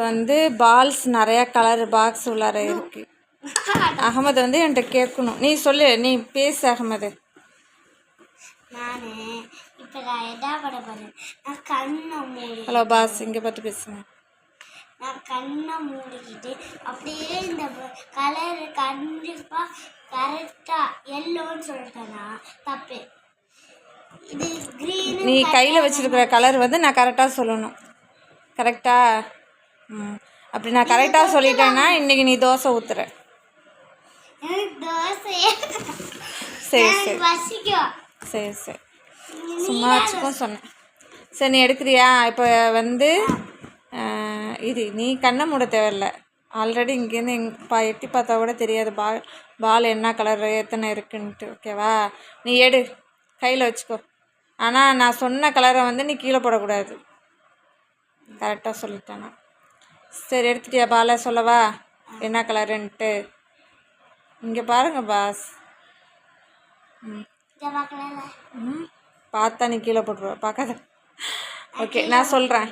வந்து பால்ஸ் நிறையா colour box உள்ளார இருக்குது. அகமது வந்து என்கிட்ட கேட்கணும். நீ சொல்லு, நீ பேசு அகமது. ஹலோ பாஸ், இங்கே பார்த்து பேசுங்க. நான் கண்ணை மூடிக்கிட்டு அப்படியே இந்த கலர் கண்டிப்பாக கரெக்டாக எல்லோன்னு சொல்லிட்டேன்னா தப்பு. இது க்ரீன். நீ கையில் வச்சுருக்கிற கலர் வந்து நான் கரெக்டாக சொல்லணும். கரெக்டா? அப்படி நான் கரெக்டாக சொல்லிட்டேன்னா இன்றைக்கி நீ தோசை ஊற்றுற. சரி சரி சரி, சும்மா வச்சுக்கும் சொன்னேன். சரி, நீ எடுக்கிறியா? இப்போ வந்து இது நீ கண்ணை மூட தேவையில்ல. ஆல்ரெடி இங்கேருந்து எட்டி பார்த்தா கூட தெரியாது பால் என்ன கலர் எத்தனை இருக்குன்ட்டு. ஓகேவா? நீ எடு, கையில் வச்சுக்கோ. ஆனால் நான் சொன்ன கலரை வந்து நீ கீழே போடக்கூடாது. கரெக்டாக சொல்லிட்டேனா? சரி, எடுத்துட்டியா பாலை? சொல்லவா என்ன கலருன்ட்டு? இங்கே பாருங்க பாஸ். பார்த்தா நீ கீழே போட்டுருவ, பார்க்காத. ஓகே, நான் சொல்கிறேன்.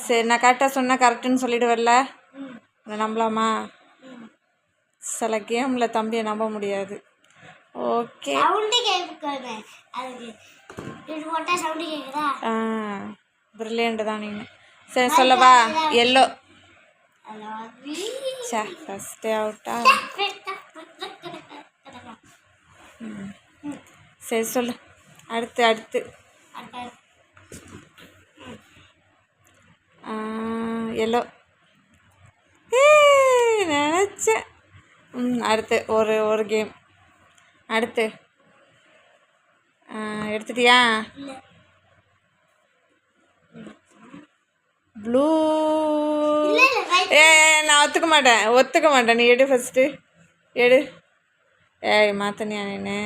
சரி, நான் கரெக்டாக சொன்னால் கரெக்டுன்னு சொல்லிவிடுவல்ல? நம்பலாமா? சில கேமில் தம்பியை நம்ப முடியாது. ஓகே. பிரில்லியன்ட் தான் நீங்கள். சரி, சொல்லவா? எல்லோ. ஃபஸ்ட்டே அவுட்டா? சரி, சொல்லு. அடுத்து எல்லோ. நினச்சேன். அடுத்து ஒரு கேம். அடுத்து எடுத்துட்டியா? ப்ளூ. நான் ஒத்துக்க மாட்டேன். நீ எடு ஃபஸ்ட்டு, எடு. ஏய், மாத்தனியா நீ?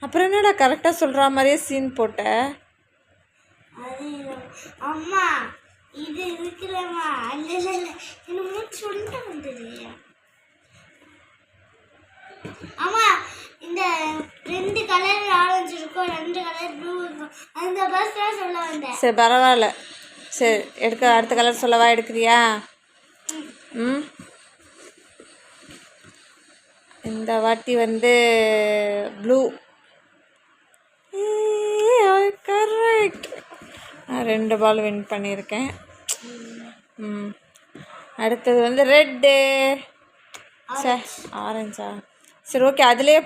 அப்புறம் என்னடா கரெக்டாக சொல்கிற மாதிரியே சீன் போட்ட? அம்மா இது இருக்குல்லம்மா, என்னமோ சொல்ல வந்தது. அம்மா, இந்த 2 கலர் ஆரஞ்சு இருக்கும், 2 கலர் ப்ளூ இருக்கும், அந்த பஸ் தான் சொல்ல வந்தேன். சரி, பரவாயில்ல. சரி, அடுத்த கலர் சொல்லவா? எடுக்கிறியா? இந்த வாட்டி வந்து ப்ளூ. கரெக்ட். நான் 2 பால் வின் பண்ணியிருக்கேன். அடுத்தது வந்து ரெட்டு. ஆரஞ்சா? சரி, ஓகே, அதிலே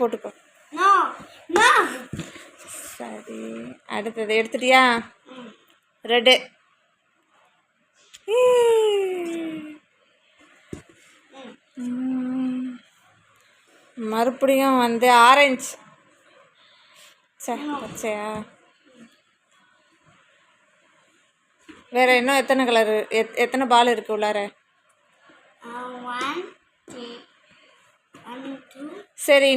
போட்டுக்கோ. சரி, அடுத்தது எடுத்துட்டியா? ரெட்டு. மறுபடியும் வந்து ஆரஞ்சு. பச்சையா? வேற இன்னும் எத்தனை கலரு, எத்தனை பால் இருக்கு உள்ளார? சரி,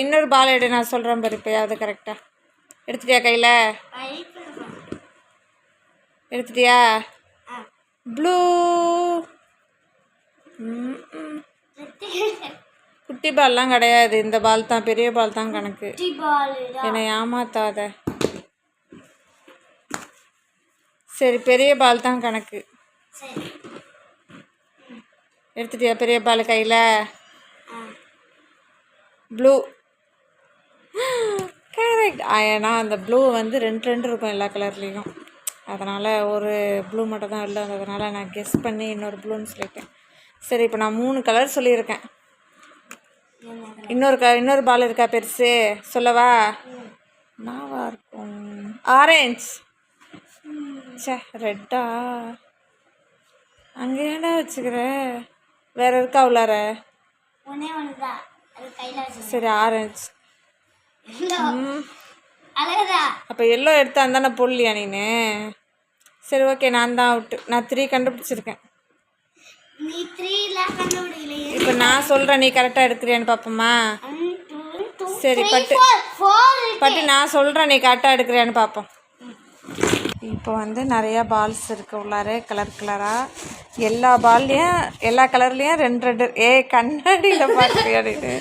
இன்னொரு பால் எடு. நான் சொல்கிறேன் பாரு. இப்போயாவது கரெக்டாக எடுத்துட்டியா? கையில் எடுத்துட்டியா? ப்ளூ. குட்டி பால்லாம் கிடையாது, இந்த பால் தான், பெரிய பால் தான் கணக்கு. என்னை ஏமாத்தாத. சரி, பெரிய பால் தான் கணக்கு. எடுத்துட்டியா பெரிய பால் கையில்? ப்ளூ. கரெக்ட். ஏன்னா அந்த ப்ளூ வந்து 2 இருக்கும் எல்லா கலர்லேயும். அதனால் ஒரு ப்ளூ மட்டும் தான் இல்லை, அதனால் நான் கெஸ் பண்ணி இன்னொரு ப்ளூன்னு சொல்லிட்டேன். சரி, இப்போ நான் 3 கலர் சொல்லியிருக்கேன். இன்னொரு பால் இருக்கா பெருசு? சொல்லவா? நாவா இருக்கும். ஆரஞ்சு. ரெட்டா? அங்கே ஏன்டா வச்சுக்கிற? வேற இருக்கா உள்ளார? சரி, ஆரஞ்சு. அப்போ எல்லோ எடுத்தா தானே போடலையா நீனு? சரி, ஓகே, நான் தான் அவுட்டு. நான் 3 கண்டுபிடிச்சிருக்கேன். இப்போ நான் சொல்கிறேன், நீ கரெக்டாக எடுக்கிறியான்னு பார்ப்போமா? சரி, பட்டு நான் சொல்கிறேன், நீ கரெக்டாக எடுக்கிறியான்னு பார்ப்போம். இப்போ வந்து நிறையா பால்ஸ் இருக்குது உள்ளார, கலராக. எல்லா பால்லையும் எல்லா கலர்லேயும் 2 கண்ணாடியில் பார்க்குறியாடிட்டு.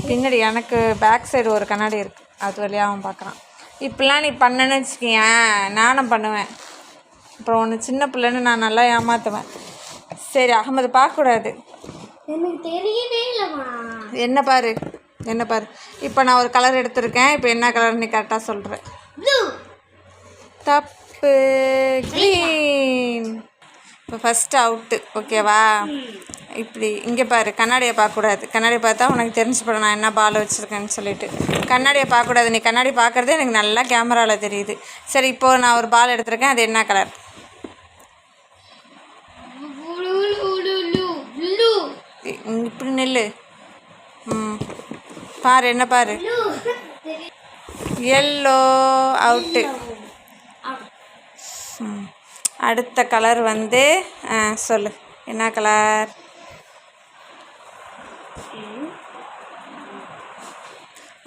பின்னாடி எனக்கு பேக் சைடு ஒரு கண்ணாடி இருக்குது, அது வழியாக அவன் பார்க்குறான். இப்படிலாம் நீ பண்ணன்னு வச்சுக்கியேன், நானும் பண்ணுவேன். அப்புறம் ஒன்று சின்ன பிள்ளைன்னு நான் நல்லா ஏமாற்றுவேன். சரி அகமது பார்க்கக்கூடாது. எனக்கு தெரியவே இல்லைம்மா. என்ன பாரு என்ன பாரு. இப்போ நான் ஒரு கலர் எடுத்திருக்கேன். இப்போ என்ன கலர் நீ கரெக்டாக சொல்கிறேன். தப்பு, க்ரீன். இப்போ ஃபஸ்ட்டு அவுட்டு. ஓகேவா? இப்படி இங்கே பாரு. கண்ணாடியை பார்க்கக்கூடாது. கண்ணாடியை பார்த்தா உனக்கு தெரிஞ்சுப்படும் நான் என்ன பால் வச்சுருக்கேன்னு சொல்லிட்டு. கண்ணாடியை பார்க்கக்கூடாது. நீ கண்ணாடி பார்க்குறதே எனக்கு நல்லா கேமராவில் தெரியுது. சரி இப்போது நான் ஒரு பால் எடுத்திருக்கேன். அது என்ன கலர்? இப்படி நெல்லு. பாரு என்ன பாரு. எல்லோ. அவுட்டு. அடுத்த கலர் வந்து சொல்லு என்ன கலர்?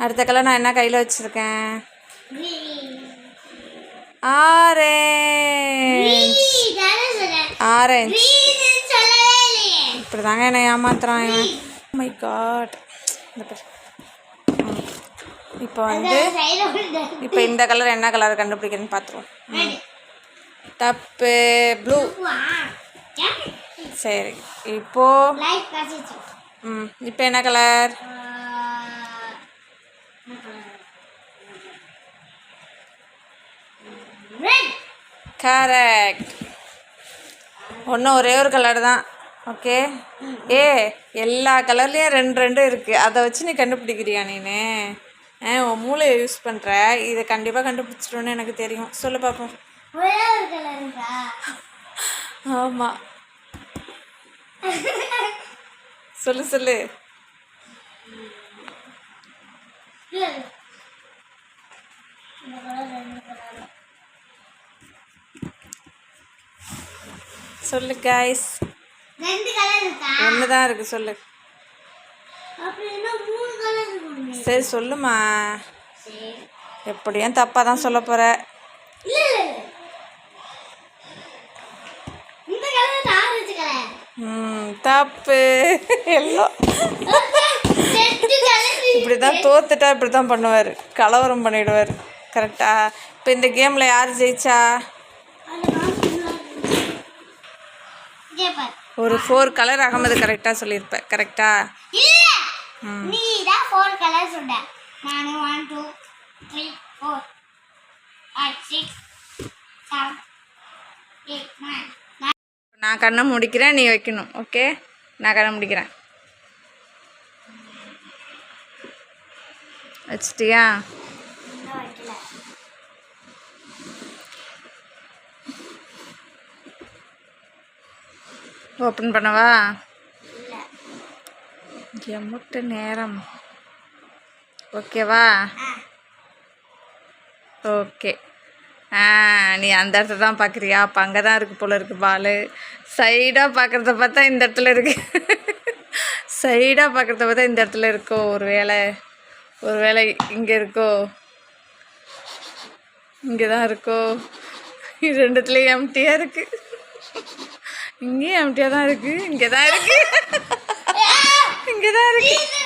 அடுத்த கலர் நான் என்ன கையில் வச்சுருக்கேன்? ஆரஞ்ச். ஆரஞ்ச். இப்படி தாங்க என்னை ஏமாத்துறான் இவன். My God. இப்போ வந்து இப்போ இந்த கலர் என்ன கலர் கண்டுபிடிக்கிறேன்னு பார்த்துருவோம். தப்பு, ப்ளூ. சரி இப்போ இப்போ என்ன கலர்? கரெக்ட். ஒன்றும் ஒரே ஒரு கலர் தான். ஓகே. எல்லா கலர்லேயும் ரெண்டு ரெண்டு இருக்குது. அதை வச்சு நீ கண்டுபிடிக்கிறியா நீனு? உன் மூளையை யூஸ் பண்ணுற. இதை கண்டிப்பாக கண்டுபிடிச்சிட்டோன்னு எனக்கு தெரியும். சொல்லு பார்ப்போம். ஆமாம் சொல்லு சொல்லு. சொல்லு கைஸ். ஒன்று தான் இருக்கு. சொல்லு. சரி சொல்லுமா. எப்படியும் தப்பாக தான் சொல்ல போகிற. தப்பு. எல்லோ. இப்படி தான் தோத்துட்டா இப்படி தான் பண்ணுவார். கலவரம் பண்ணிவிடுவார். கரெக்டா? இப்போ இந்த கேமில் யார் ஜெயிச்சா? ஒரு 4 கலர் அகமது கரெக்டாக சொல்லியிருப்பேன். கரெக்டா? நான் கண்ணை முடிக்கிறேன். நீ வைக்கணும். ஓகே நான் கண்ணை முடிக்கிறேன். வச்சிட்டியா? ஓப்பன் பண்ணவா? எம்முட்டு நேரம். ஓகேவா? ஓகே. நீ அந்த இடத்துல தான் பார்க்குறியா? அப்போ அங்கே தான் இருக்குது போல இருக்குது பால். சைடாக பார்க்குறத பார்த்தா இந்த இடத்துல இருக்குது. சைடாக பார்க்குறத பார்த்தா இந்த இடத்துல இருக்கோ. ஒரு வேளை இங்கே இருக்கோ. இங்கே தான் இருக்கோ. இது ரெண்டுத்துலேயும் எம்டியாக இருக்குது. இங்கேயும் எம்டியாக தான் இருக்குது. இங்கே தான் இருக்குது. இங்கே தான் இருக்குது.